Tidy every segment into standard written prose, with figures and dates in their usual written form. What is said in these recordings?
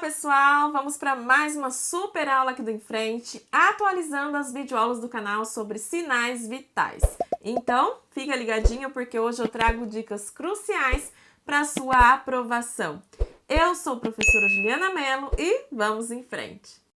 pessoal! Vamos para mais uma super aula aqui do Em Frente, atualizando as videoaulas do canal sobre sinais vitais. Então, fica ligadinho porque hoje eu trago dicas cruciais para a sua aprovação. Eu sou a professora Juliana Mello e vamos em frente!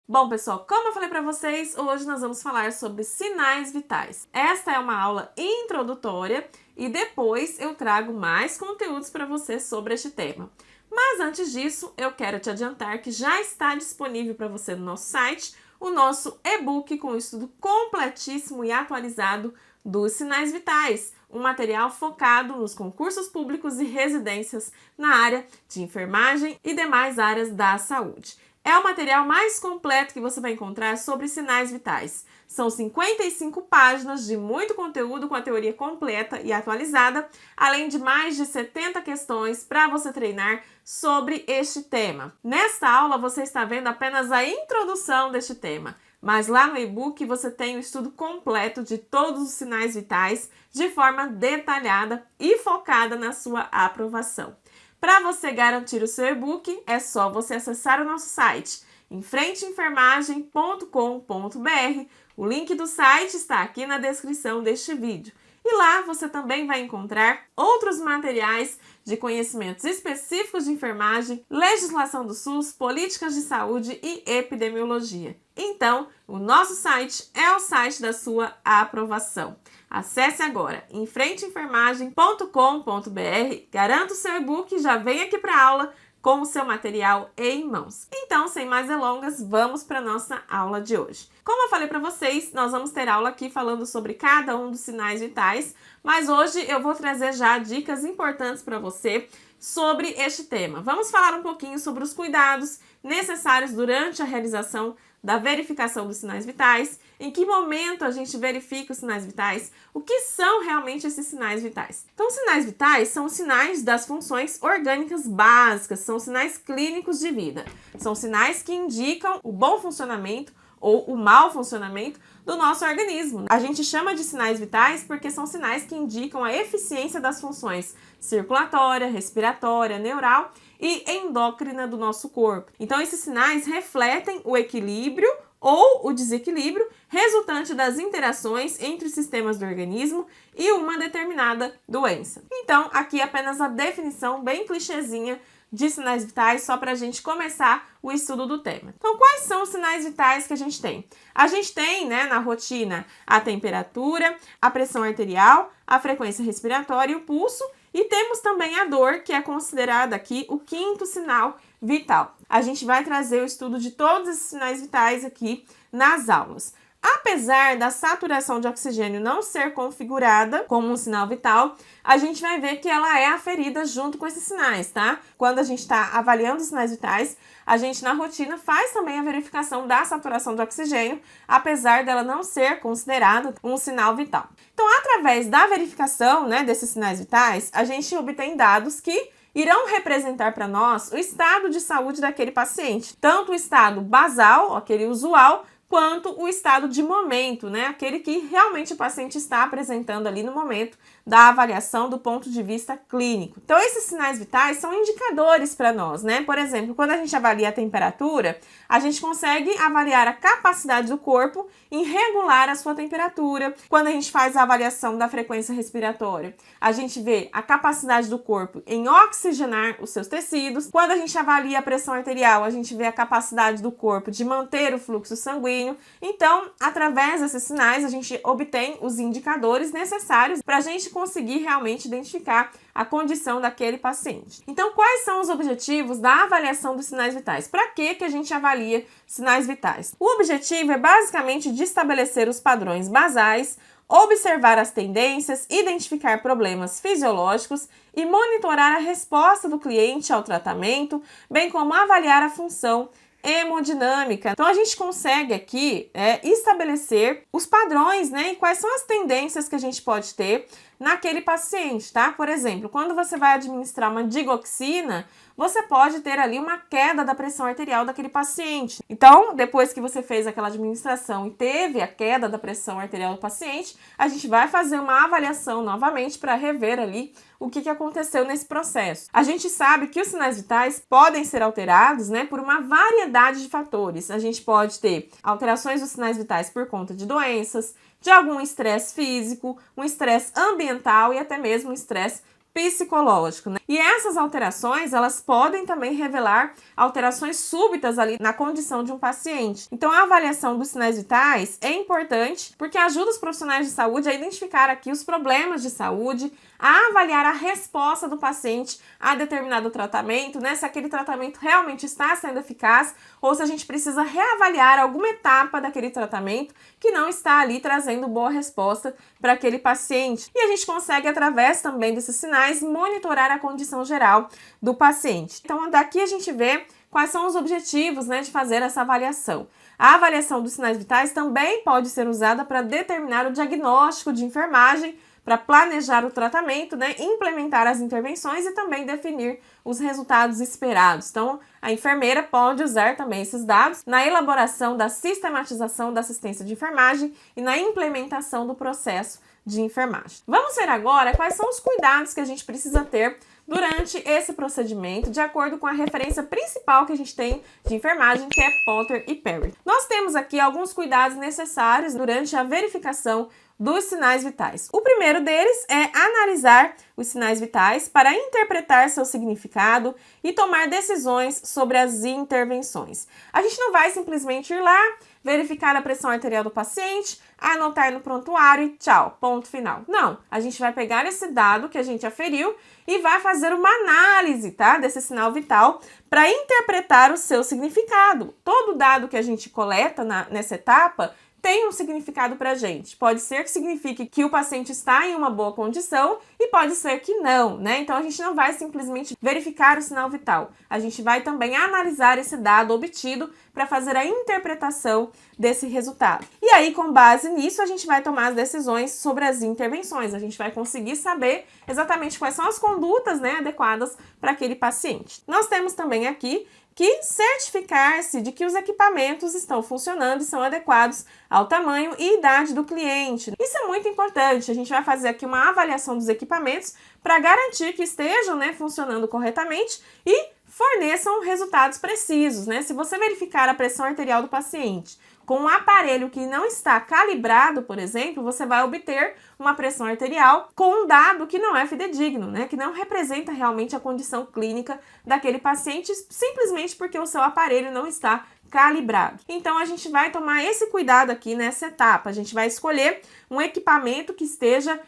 Bom, pessoal, como eu falei para vocês, hoje nós vamos falar sobre sinais vitais. Esta é uma aula introdutória e depois eu trago mais conteúdos para você sobre este tema. Mas antes disso, eu quero te adiantar que já está disponível para você no nosso site o nosso e-book com o estudo completíssimo e atualizado dos sinais vitais, um material focado nos concursos públicos e residências na área de enfermagem e demais áreas da saúde. É o material mais completo que você vai encontrar sobre sinais vitais. São 55 páginas de muito conteúdo com a teoria completa e atualizada, além de mais de 70 questões para você treinar sobre este tema. Nesta aula você está vendo apenas a introdução deste tema, mas lá no e-book você tem o estudo completo de todos os sinais vitais de forma detalhada e focada na sua aprovação. Para você garantir o seu e-book, é só você acessar o nosso site, enfrenteenfermagem.com.br. O link do site está aqui na descrição deste vídeo. E lá você também vai encontrar outros materiais de conhecimentos específicos de enfermagem, legislação do SUS, políticas de saúde e epidemiologia. Então, o nosso site é o site da sua aprovação. Acesse agora enfrenteenfermagem.com.br, garanta o seu e-book e já vem aqui para a aula com o seu material em mãos. Então, sem mais delongas, vamos para a nossa aula de hoje. Como eu falei para vocês, nós vamos ter aula aqui falando sobre cada um dos sinais vitais, mas hoje eu vou trazer já dicas importantes para você sobre este tema. Vamos falar um pouquinho sobre os cuidados necessários durante a realização da verificação dos sinais vitais, em que momento a gente verifica os sinais vitais, o que são realmente esses sinais vitais. Então, os sinais vitais são os sinais das funções orgânicas básicas, são sinais clínicos de vida. São sinais que indicam o bom funcionamento ou o mau funcionamento do nosso organismo. A gente chama de sinais vitais porque são sinais que indicam a eficiência das funções circulatória, respiratória, neural e endócrina do nosso corpo. Então, esses sinais refletem o equilíbrio ou o desequilíbrio resultante das interações entre os sistemas do organismo e uma determinada doença. Então, aqui apenas a definição bem clichêzinha de sinais vitais, só para a gente começar o estudo do tema. Então, quais são os sinais vitais que a gente tem? A gente tem, na rotina, a temperatura, a pressão arterial, a frequência respiratória e o pulso, e temos também a dor, que é considerada aqui o quinto sinal vital. A gente vai trazer o estudo de todos esses sinais vitais aqui nas aulas. Apesar da saturação de oxigênio não ser configurada como um sinal vital, a gente vai ver que ela é aferida junto com esses sinais, tá? Quando a gente está avaliando os sinais vitais, a gente na rotina faz também a verificação da saturação de oxigênio, apesar dela não ser considerada um sinal vital. Então, através da verificação, desses sinais vitais, a gente obtém dados que irão representar para nós o estado de saúde daquele paciente, tanto o estado basal, aquele usual, quanto o estado de momento, aquele que realmente o paciente está apresentando ali no momento da avaliação do ponto de vista clínico. Então, esses sinais vitais são indicadores para nós, Por exemplo, quando a gente avalia a temperatura, a gente consegue avaliar a capacidade do corpo em regular a sua temperatura. Quando a gente faz a avaliação da frequência respiratória, a gente vê a capacidade do corpo em oxigenar os seus tecidos. Quando a gente avalia a pressão arterial, a gente vê a capacidade do corpo de manter o fluxo sanguíneo. Então, através desses sinais, a gente obtém os indicadores necessários para a gente conseguir realmente identificar a condição daquele paciente. Então, quais são os objetivos da avaliação dos sinais vitais? Para que a gente avalia sinais vitais? O objetivo é basicamente de estabelecer os padrões basais, observar as tendências, identificar problemas fisiológicos e monitorar a resposta do cliente ao tratamento, bem como avaliar a função hemodinâmica. Então, a gente consegue aqui estabelecer os padrões, e quais são as tendências que a gente pode ter naquele paciente, tá? Por exemplo, quando você vai administrar uma digoxina, você pode ter ali uma queda da pressão arterial daquele paciente. Então, depois que você fez aquela administração e teve a queda da pressão arterial do paciente, a gente vai fazer uma avaliação novamente para rever ali o que aconteceu nesse processo. A gente sabe que os sinais vitais podem ser alterados, né, por uma variedade de fatores. A gente pode ter alterações dos sinais vitais por conta de doenças, de algum estresse físico, um estresse ambiental e até mesmo um estresse psicológico, né? E essas alterações, elas podem também revelar alterações súbitas ali na condição de um paciente. Então, a avaliação dos sinais vitais é importante porque ajuda os profissionais de saúde a identificar aqui os problemas de saúde, a avaliar a resposta do paciente a determinado tratamento, né? Se aquele tratamento realmente está sendo eficaz ou se a gente precisa reavaliar alguma etapa daquele tratamento que não está ali trazendo boa resposta para aquele paciente. E a gente consegue, através também desses sinais, monitorar a condição geral do paciente. Então, daqui a gente vê quais são os objetivos, né, de fazer essa avaliação. A avaliação dos sinais vitais também pode ser usada para determinar o diagnóstico de enfermagem, para planejar o tratamento, né, implementar as intervenções e também definir os resultados esperados. Então, a enfermeira pode usar também esses dados na elaboração da sistematização da assistência de enfermagem e na implementação do processo de enfermagem. Vamos ver agora quais são os cuidados que a gente precisa ter durante esse procedimento, de acordo com a referência principal que a gente tem de enfermagem, que é Potter e Perry. Nós temos aqui alguns cuidados necessários durante a verificação dos sinais vitais. O primeiro deles é analisar os sinais vitais para interpretar seu significado e tomar decisões sobre as intervenções. A gente não vai simplesmente ir lá, verificar a pressão arterial do paciente, anotar no prontuário e tchau, ponto final. Não, a gente vai pegar esse dado que a gente aferiu e vai fazer uma análise, tá, desse sinal vital para interpretar o seu significado. Todo dado que a gente coleta nessa etapa tem um significado para a gente. Pode ser que signifique que o paciente está em uma boa condição e pode ser que não, né? Então, a gente não vai simplesmente verificar o sinal vital. A gente vai também analisar esse dado obtido para fazer a interpretação desse resultado. E aí, com base nisso, a gente vai tomar as decisões sobre as intervenções. A gente vai conseguir saber exatamente quais são as condutas, né, adequadas para aquele paciente. Nós temos também aqui que certificar-se de que os equipamentos estão funcionando e são adequados ao tamanho e idade do cliente. Isso é muito importante. A gente vai fazer aqui uma avaliação dos equipamentos para garantir que estejam, né, funcionando corretamente e forneçam resultados precisos, né? Se você verificar a pressão arterial do paciente com um aparelho que não está calibrado, por exemplo, você vai obter uma pressão arterial com um dado que não é fidedigno, né? Que não representa realmente a condição clínica daquele paciente, simplesmente porque o seu aparelho não está calibrado. Então, a gente vai tomar esse cuidado aqui nessa etapa. A gente vai escolher um equipamento que esteja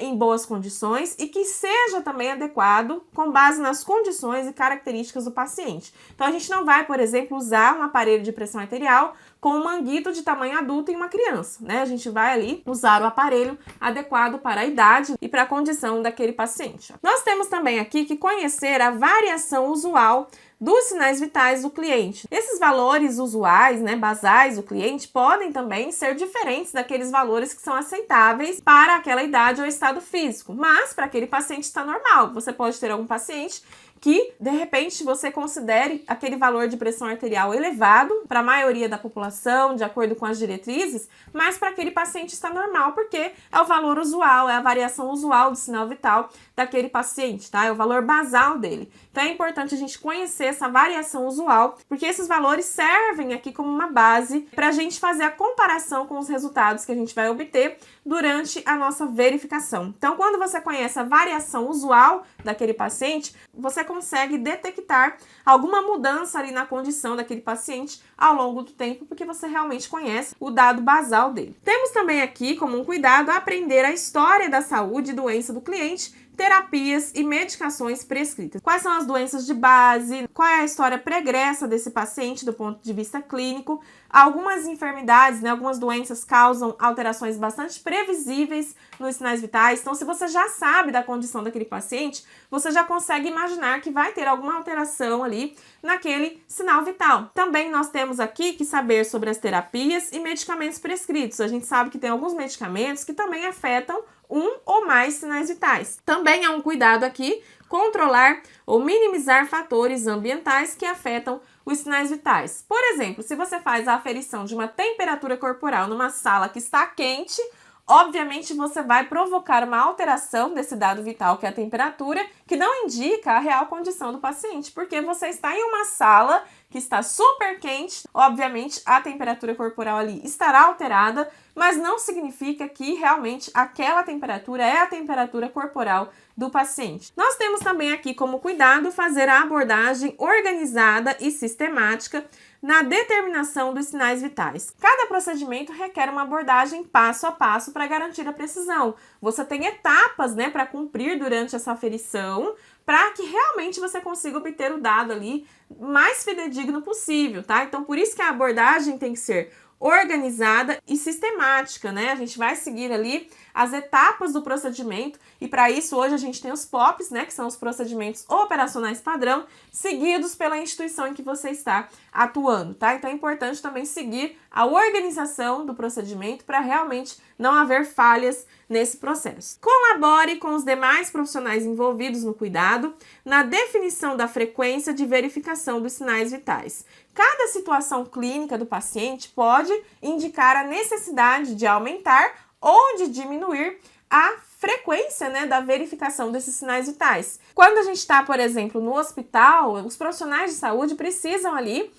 em boas condições e que seja também adequado com base nas condições e características do paciente. Então, a gente não vai, por exemplo, usar um aparelho de pressão arterial com um manguito de tamanho adulto em uma criança, né? A gente vai ali usar o aparelho adequado para a idade e para a condição daquele paciente. Nós temos também aqui que conhecer a variação usual dos sinais vitais do cliente. Esses valores usuais, né, basais do cliente, podem também ser diferentes daqueles valores que são aceitáveis para aquela idade ou estado físico, mas para aquele paciente está normal. Você pode ter algum paciente que, de repente, você considere aquele valor de pressão arterial elevado para a maioria da população, de acordo com as diretrizes, mas para aquele paciente está normal, porque é o valor usual, é a variação usual do sinal vital daquele paciente, tá? É o valor basal dele. Então, é importante a gente conhecer essa variação usual, porque esses valores servem aqui como uma base para a gente fazer a comparação com os resultados que a gente vai obter durante a nossa verificação. Então, quando você conhece a variação usual daquele paciente, você consegue detectar alguma mudança ali na condição daquele paciente ao longo do tempo, porque você realmente conhece o dado basal dele. Temos também aqui, como um cuidado, aprender a história da saúde e doença do cliente, terapias e medicações prescritas. Quais são as doenças de base? Qual é a história pregressa desse paciente do ponto de vista clínico? Algumas enfermidades, né, algumas doenças causam alterações bastante previsíveis nos sinais vitais. Então, se você já sabe da condição daquele paciente, você já consegue imaginar que vai ter alguma alteração ali naquele sinal vital. Também nós temos aqui que saber sobre as terapias e medicamentos prescritos. A gente sabe que tem alguns medicamentos que também afetam um ou mais sinais vitais. Também é um cuidado aqui controlar ou minimizar fatores ambientais que afetam os sinais vitais. Por exemplo, se você faz a aferição de uma temperatura corporal numa sala que está quente, obviamente você vai provocar uma alteração desse dado vital, que é a temperatura, que não indica a real condição do paciente, porque você está em uma sala que está super quente, obviamente a temperatura corporal ali estará alterada, mas não significa que realmente aquela temperatura é a temperatura corporal do paciente. Nós temos também aqui como cuidado fazer a abordagem organizada e sistemática na determinação dos sinais vitais. Cada procedimento requer uma abordagem passo a passo para garantir a precisão. Você tem etapas, né, para cumprir durante essa aferição, para que realmente você consiga obter o dado ali mais fidedigno possível, tá? Então, por isso que a abordagem tem que ser organizada e sistemática, né? A gente vai seguir ali as etapas do procedimento e para isso hoje a gente tem os POPs, né, que são os procedimentos operacionais padrão, seguidos pela instituição em que você está atuando, tá? Então é importante também seguir a organização do procedimento para realmente não haver falhas nesse processo. Colabore com os demais profissionais envolvidos no cuidado na definição da frequência de verificação dos sinais vitais. Cada situação clínica do paciente pode indicar a necessidade de aumentar ou de diminuir a frequência, né, da verificação desses sinais vitais. Quando a gente está, por exemplo, no hospital, os profissionais de saúde precisam ali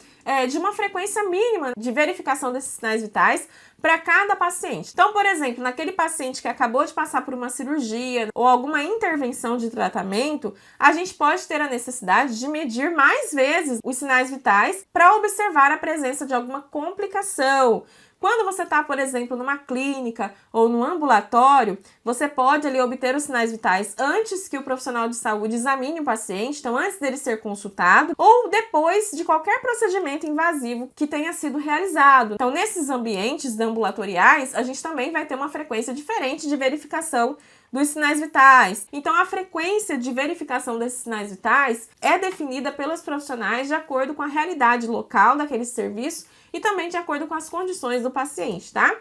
de uma frequência mínima de verificação desses sinais vitais para cada paciente. Então, por exemplo, naquele paciente que acabou de passar por uma cirurgia ou alguma intervenção de tratamento, a gente pode ter a necessidade de medir mais vezes os sinais vitais para observar a presença de alguma complicação. Quando você está, por exemplo, numa clínica ou no ambulatório, você pode ali obter os sinais vitais antes que o profissional de saúde examine o paciente, então antes dele ser consultado, ou depois de qualquer procedimento invasivo que tenha sido realizado. Então, nesses ambientes ambulatoriais, a gente também vai ter uma frequência diferente de verificação dos sinais vitais. Então, a frequência de verificação desses sinais vitais é definida pelos profissionais de acordo com a realidade local daquele serviço e também de acordo com as condições do paciente, tá?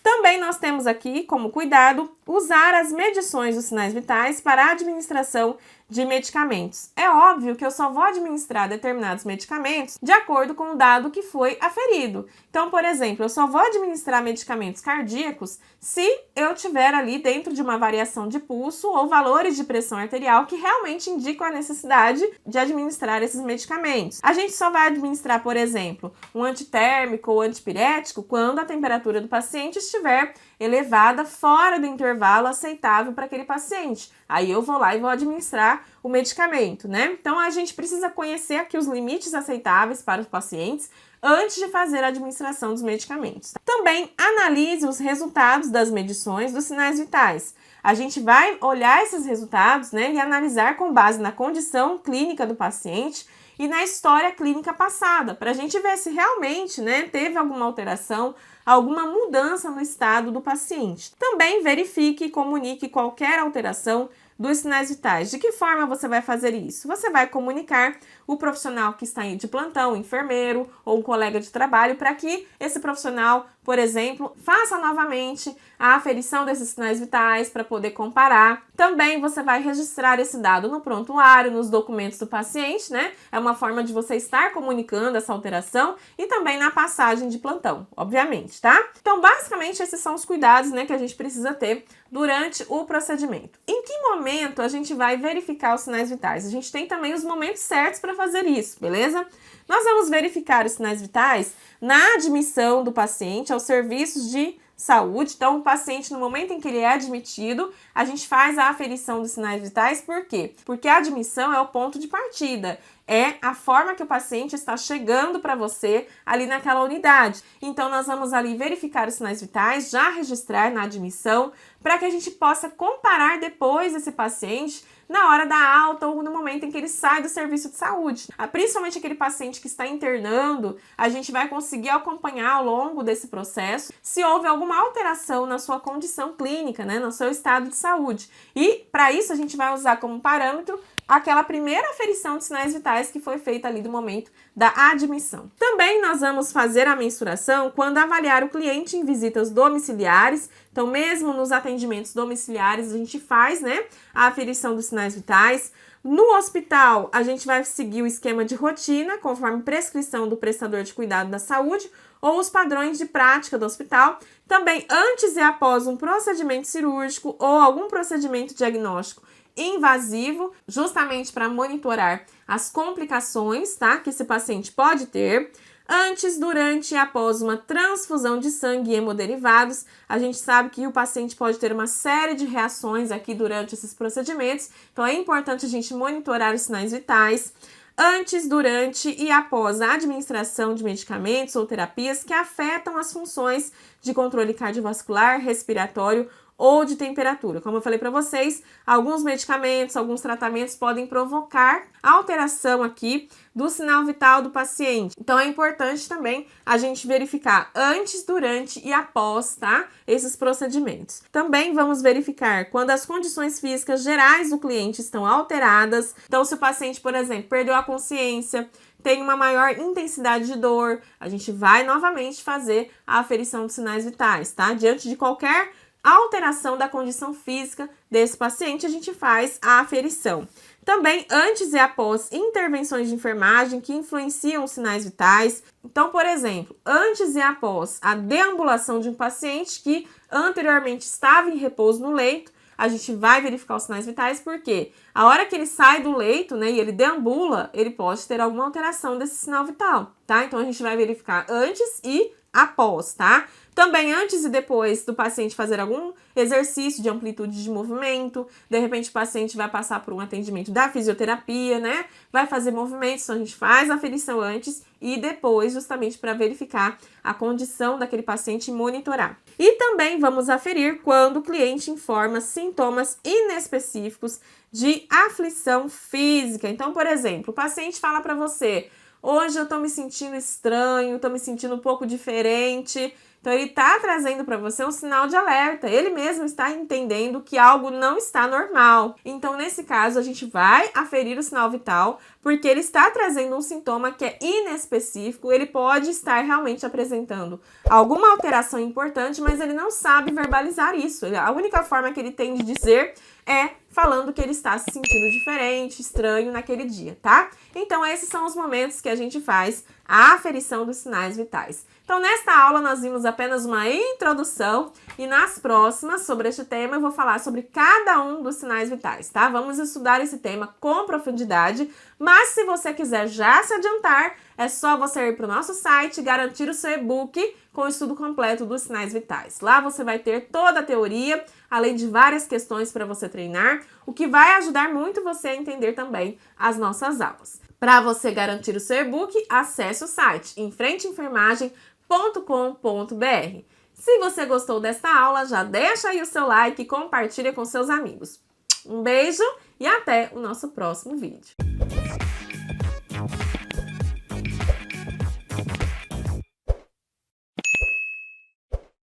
Também nós temos aqui como cuidado usar as medições dos sinais vitais para a administração de medicamentos. É óbvio que eu só vou administrar determinados medicamentos de acordo com o dado que foi aferido. Então, por exemplo, eu só vou administrar medicamentos cardíacos se eu tiver ali dentro de uma variação de pulso ou valores de pressão arterial que realmente indicam a necessidade de administrar esses medicamentos. A gente só vai administrar, por exemplo, um antitérmico ou antipirético quando a temperatura do paciente estiver elevada fora do intervalo aceitável para aquele paciente. Aí eu vou lá e vou administrar o medicamento, né? Então a gente precisa conhecer aqui os limites aceitáveis para os pacientes antes de fazer a administração dos medicamentos. Também analise os resultados das medições dos sinais vitais. A gente vai olhar esses resultados, né, e analisar com base na condição clínica do paciente e na história clínica passada, para a gente ver se realmente, né, teve alguma alteração, alguma mudança no estado do paciente. Também verifique e comunique qualquer alteração dos sinais vitais. De que forma você vai fazer isso? Você vai comunicar o profissional que está de plantão, o enfermeiro ou um colega de trabalho, para que esse profissional, por exemplo, faça novamente a aferição desses sinais vitais para poder comparar. Também você vai registrar esse dado no prontuário, nos documentos do paciente, né? É uma forma de você estar comunicando essa alteração e também na passagem de plantão, obviamente, tá? Então, basicamente, esses são os cuidados, né, que a gente precisa ter durante o procedimento. Em que momento a gente vai verificar os sinais vitais? A gente tem também os momentos certos para fazer isso, beleza? Nós vamos verificar os sinais vitais na admissão do paciente aos serviços de saúde. Então, o paciente, no momento em que ele é admitido, a gente faz a aferição dos sinais vitais. Por quê? Porque a admissão é o ponto de partida. É a forma que o paciente está chegando para você ali naquela unidade. Então, nós vamos ali verificar os sinais vitais, já registrar na admissão, para que a gente possa comparar depois esse paciente na hora da alta ou no momento em que ele sai do serviço de saúde. Principalmente aquele paciente que está internando, a gente vai conseguir acompanhar ao longo desse processo se houve alguma alteração na sua condição clínica, né, no seu estado de saúde. E para isso a gente vai usar como parâmetro aquela primeira aferição de sinais vitais que foi feita ali do momento da admissão. Também nós vamos fazer a mensuração quando avaliar o cliente em visitas domiciliares. Então, Então, mesmo nos atendimentos domiciliares, a gente faz, né, a aferição dos sinais vitais. No hospital, a gente vai seguir o esquema de rotina, conforme prescrição do prestador de cuidado da saúde ou os padrões de prática do hospital. Também antes e após um procedimento cirúrgico ou algum procedimento diagnóstico invasivo, justamente para monitorar as complicações, tá, que esse paciente pode ter. Antes, durante e após uma transfusão de sangue e hemoderivados, a gente sabe que o paciente pode ter uma série de reações aqui durante esses procedimentos, então é importante a gente monitorar os sinais vitais. Antes, durante e após a administração de medicamentos ou terapias que afetam as funções de controle cardiovascular, respiratório ou de temperatura. Como eu falei para vocês, alguns medicamentos, alguns tratamentos podem provocar alteração aqui do sinal vital do paciente. Então é importante também a gente verificar antes, durante e após, tá? Esses procedimentos. Também vamos verificar quando as condições físicas gerais do cliente estão alteradas. Então, se o paciente, por exemplo, perdeu a consciência, tem uma maior intensidade de dor, a gente vai novamente fazer a aferição dos sinais vitais, tá? Diante de qualquer alteração da condição física desse paciente, a gente faz a aferição. Também antes e após intervenções de enfermagem que influenciam os sinais vitais. Então, por exemplo, antes e após a deambulação de um paciente que anteriormente estava em repouso no leito, a gente vai verificar os sinais vitais, porque a hora que ele sai do leito, né, e ele deambula, ele pode ter alguma alteração desse sinal vital, tá? Então, a gente vai verificar antes e após, tá? Também antes e depois do paciente fazer algum exercício de amplitude de movimento, de repente o paciente vai passar por um atendimento da fisioterapia, né? Vai fazer movimentos, então a gente faz a aferição antes e depois, justamente para verificar a condição daquele paciente e monitorar. E também vamos aferir quando o cliente informa sintomas inespecíficos de aflição física. Então, por exemplo, o paciente fala para você: hoje eu tô me sentindo estranho, tô me sentindo um pouco diferente. Então, ele está trazendo para você um sinal de alerta. Ele mesmo está entendendo que algo não está normal. Então, nesse caso, a gente vai aferir o sinal vital, porque ele está trazendo um sintoma que é inespecífico. Ele pode estar realmente apresentando alguma alteração importante, mas ele não sabe verbalizar isso. A única forma que ele tem de dizer é falando que ele está se sentindo diferente, estranho naquele dia, tá? Então, esses são os momentos que a gente faz a aferição dos sinais vitais. Então, nesta aula, nós vimos apenas uma introdução e nas próximas, sobre este tema, eu vou falar sobre cada um dos sinais vitais, tá? Vamos estudar esse tema com profundidade, mas se você quiser já se adiantar, é só você ir para o nosso site e garantir o seu e-book com o estudo completo dos sinais vitais. Lá você vai ter toda a teoria, além de várias questões para você treinar, o que vai ajudar muito você a entender também as nossas aulas. Para você garantir o seu e-book, acesse o site enfrenteenfermagem.com.br. Se você gostou desta aula, já deixa aí o seu like e compartilha com seus amigos. Um beijo e até o nosso próximo vídeo.